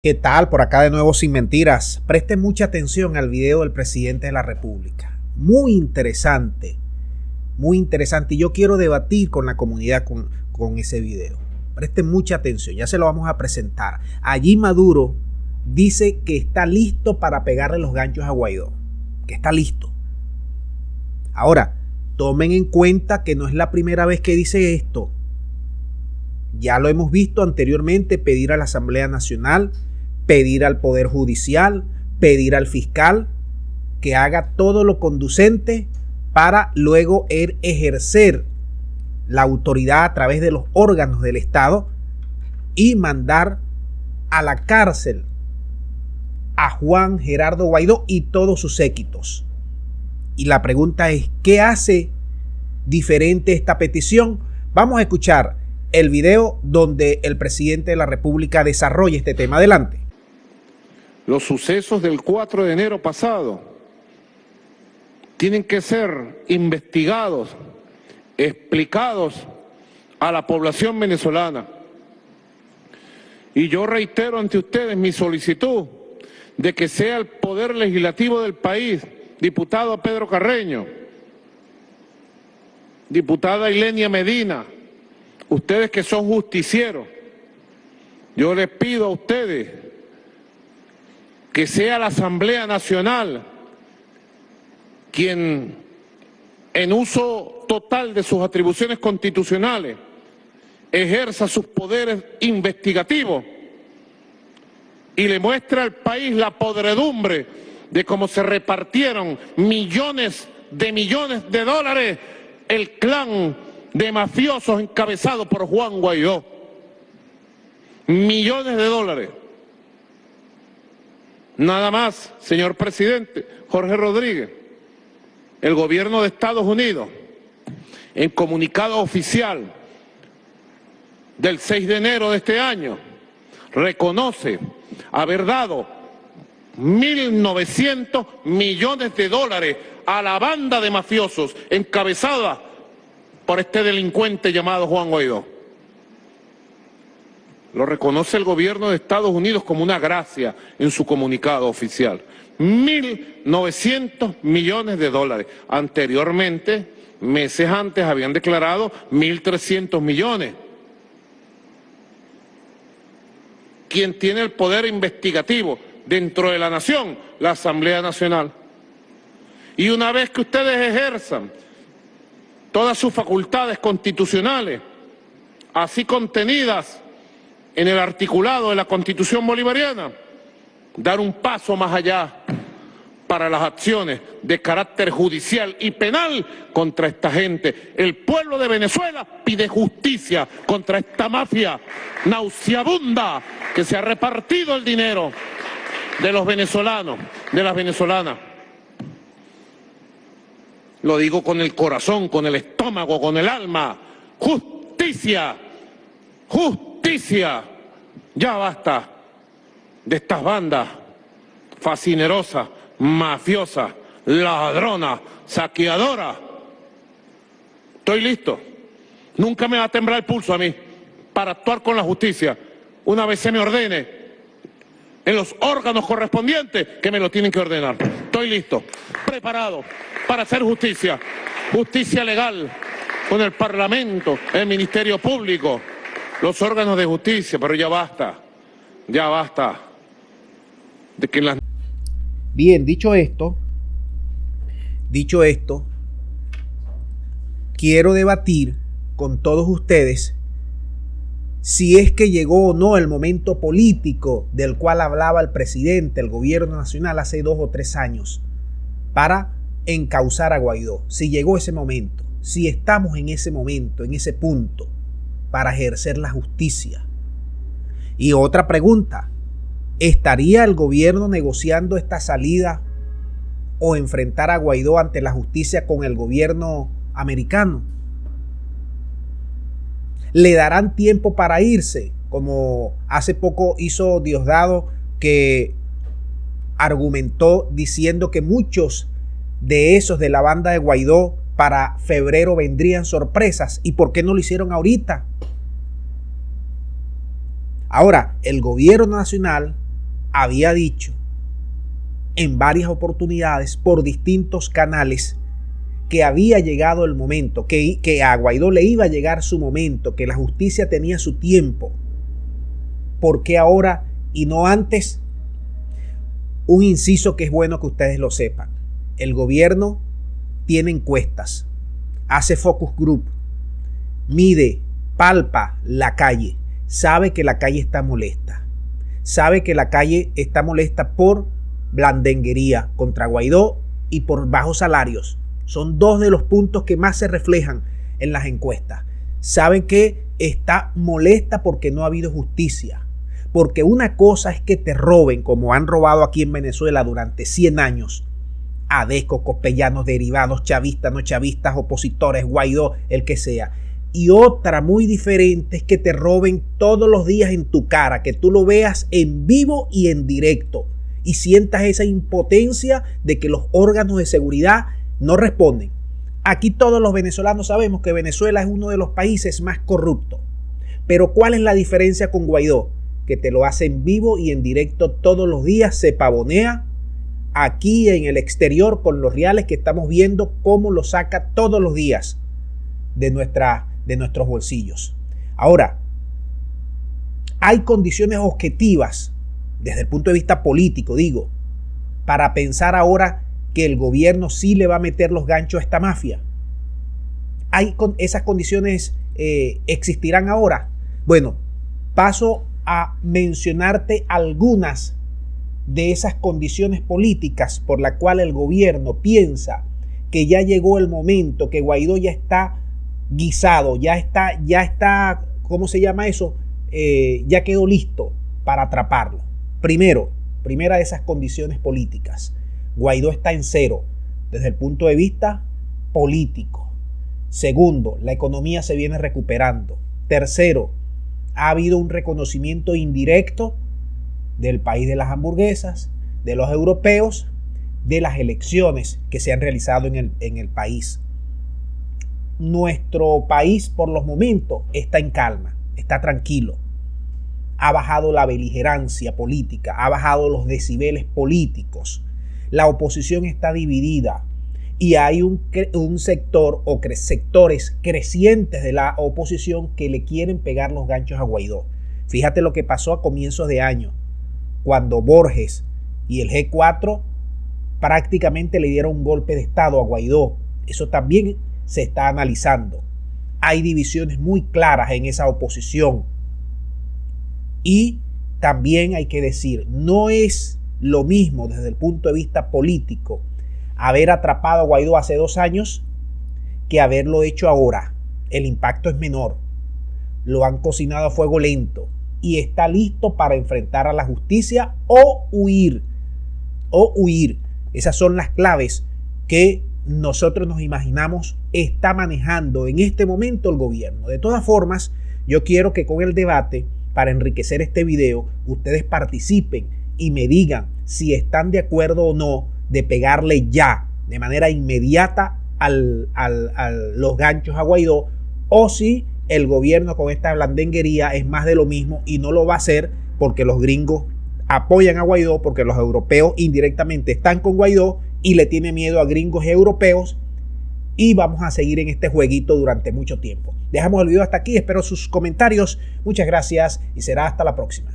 ¿Qué tal? Por acá de nuevo sin mentiras. Presten mucha atención al video del presidente de la República. Muy interesante. Muy interesante. Y yo quiero debatir con la comunidad con ese video. Presten mucha atención. Ya se lo vamos a presentar. Allí Maduro dice que está listo para pegarle los ganchos a Guaidó. Que está listo. Ahora, tomen en cuenta que no es la primera vez que dice esto. Ya lo hemos visto anteriormente pedir a la Asamblea Nacional, pedir al Poder Judicial, pedir al fiscal que haga todo lo conducente para luego ejercer la autoridad a través de los órganos del Estado y mandar a la cárcel a Juan Gerardo Guaidó y todos sus séquitos. Y la pregunta es, ¿qué hace diferente esta petición? Vamos a escuchar el video donde el presidente de la República desarrolla este tema. Adelante. Los sucesos del 4 de enero pasado tienen que ser investigados, explicados a la población venezolana. Y yo reitero ante ustedes mi solicitud de que sea el Poder Legislativo del país, diputado Pedro Carreño, diputada Ilenia Medina, ustedes que son justicieros, yo les pido a ustedes que sea la Asamblea Nacional quien, en uso total de sus atribuciones constitucionales, ejerza sus poderes investigativos y le muestre al país la podredumbre de cómo se repartieron millones de dólares el clan de mafiosos encabezado por Juan Guaidó. Millones de dólares. Nada más, señor presidente Jorge Rodríguez, el gobierno de Estados Unidos, en comunicado oficial del 6 de enero de este año, reconoce haber dado 1.900 millones de dólares a la banda de mafiosos encabezada por este delincuente llamado Juan Guaidó. Lo reconoce el gobierno de Estados Unidos como una gracia en su comunicado oficial. 1.900 millones de dólares. Anteriormente, meses antes, habían declarado 1.300 millones. ¿Quién tiene el poder investigativo dentro de la nación? La Asamblea Nacional. Y una vez que ustedes ejerzan todas sus facultades constitucionales, así contenidas en el articulado de la Constitución bolivariana, dar un paso más allá para las acciones de carácter judicial y penal contra esta gente. El pueblo de Venezuela pide justicia contra esta mafia nauseabunda que se ha repartido el dinero de los venezolanos, de las venezolanas. Lo digo con el corazón, con el estómago, con el alma. Justicia, justicia. Ya basta de estas bandas fascinerosas, mafiosas, ladronas, saqueadoras. Estoy listo. Nunca me va a temblar el pulso a mí para actuar con la justicia. Una vez se me ordene en los órganos correspondientes que me lo tienen que ordenar. Estoy listo, preparado para hacer justicia. Justicia legal con el Parlamento, el Ministerio Público, los órganos de justicia, pero ya basta de que las... Bien, dicho esto, quiero debatir con todos ustedes si es que llegó o no el momento político del cual hablaba el presidente, el gobierno nacional hace 2 o 3 años para encauzar a Guaidó. Si llegó ese momento, si estamos en ese momento, en ese punto para ejercer la justicia. Y otra pregunta, ¿estaría el gobierno negociando esta salida o enfrentar a Guaidó ante la justicia con el gobierno americano? ¿Le darán tiempo para irse? Como hace poco hizo Diosdado, que argumentó diciendo que muchos de esos de la banda de Guaidó para febrero vendrían sorpresas. ¿Y por qué no lo hicieron ahorita? Ahora, el gobierno nacional había dicho en varias oportunidades por distintos canales que había llegado el momento, que a Guaidó le iba a llegar su momento, que la justicia tenía su tiempo. ¿Por qué ahora y no antes? Un inciso que es bueno que ustedes lo sepan. El gobierno tiene encuestas, hace focus group, mide, palpa la calle, sabe que la calle está molesta. Sabe que la calle está molesta por blandenguería contra Guaidó y por bajos salarios. Son dos de los puntos que más se reflejan en las encuestas. Saben que está molesta porque no ha habido justicia. Porque una cosa es que te roben, como han robado aquí en Venezuela durante 100 años. Adesco, copellanos, derivados, chavistas, no chavistas, opositores, Guaidó, el que sea. Y otra muy diferente es que te roben todos los días en tu cara, que tú lo veas en vivo y en directo y sientas esa impotencia de que los órganos de seguridad no responden. Aquí todos los venezolanos sabemos que Venezuela es uno de los países más corruptos. Pero ¿cuál es la diferencia con Guaidó? Que te lo hace en vivo y en directo todos los días, se pavonea aquí en el exterior con los reales que estamos viendo cómo lo saca todos los días de nuestros bolsillos. Ahora, hay condiciones objetivas desde el punto de vista político, digo, para pensar ahora que el gobierno sí le va a meter los ganchos a esta mafia. ¿Esas condiciones existirán ahora? Bueno, paso a mencionarte algunas de esas condiciones políticas por la cual el gobierno piensa que ya llegó el momento, que Guaidó ya está guisado, ya está, ¿cómo se llama eso? Ya quedó listo para atraparlo. Primera de esas condiciones políticas. Guaidó está en cero desde el punto de vista político. Segundo, la economía se viene recuperando. Tercero, ha habido un reconocimiento indirecto del país de las hamburguesas, de los europeos, de las elecciones que se han realizado en el país. Nuestro país por los momentos está en calma, está tranquilo. Ha bajado la beligerancia política, ha bajado los decibeles políticos. La oposición está dividida y hay un sector o sectores crecientes de la oposición que le quieren pegar los ganchos a Guaidó. Fíjate lo que pasó a comienzos de año, cuando Borges y el G4 prácticamente le dieron un golpe de estado a Guaidó. Eso también se está analizando. Hay divisiones muy claras en esa oposición. Y también hay que decir, no es lo mismo desde el punto de vista político haber atrapado a Guaidó hace 2 años que haberlo hecho ahora. El impacto es menor. Lo han cocinado a fuego lento y está listo para enfrentar a la justicia o huir. Esas son las claves que nosotros nos imaginamos está manejando en este momento el gobierno. De todas formas, yo quiero que con el debate, para enriquecer este video, ustedes participen y me digan si están de acuerdo o no de pegarle ya, de manera inmediata, los ganchos a Guaidó, o si el gobierno con esta blandenguería es más de lo mismo y no lo va a hacer porque los gringos apoyan a Guaidó, porque los europeos indirectamente están con Guaidó y le tiene miedo a gringos y europeos, y vamos a seguir en este jueguito durante mucho tiempo. Dejamos el video hasta aquí, espero sus comentarios, muchas gracias y será hasta la próxima.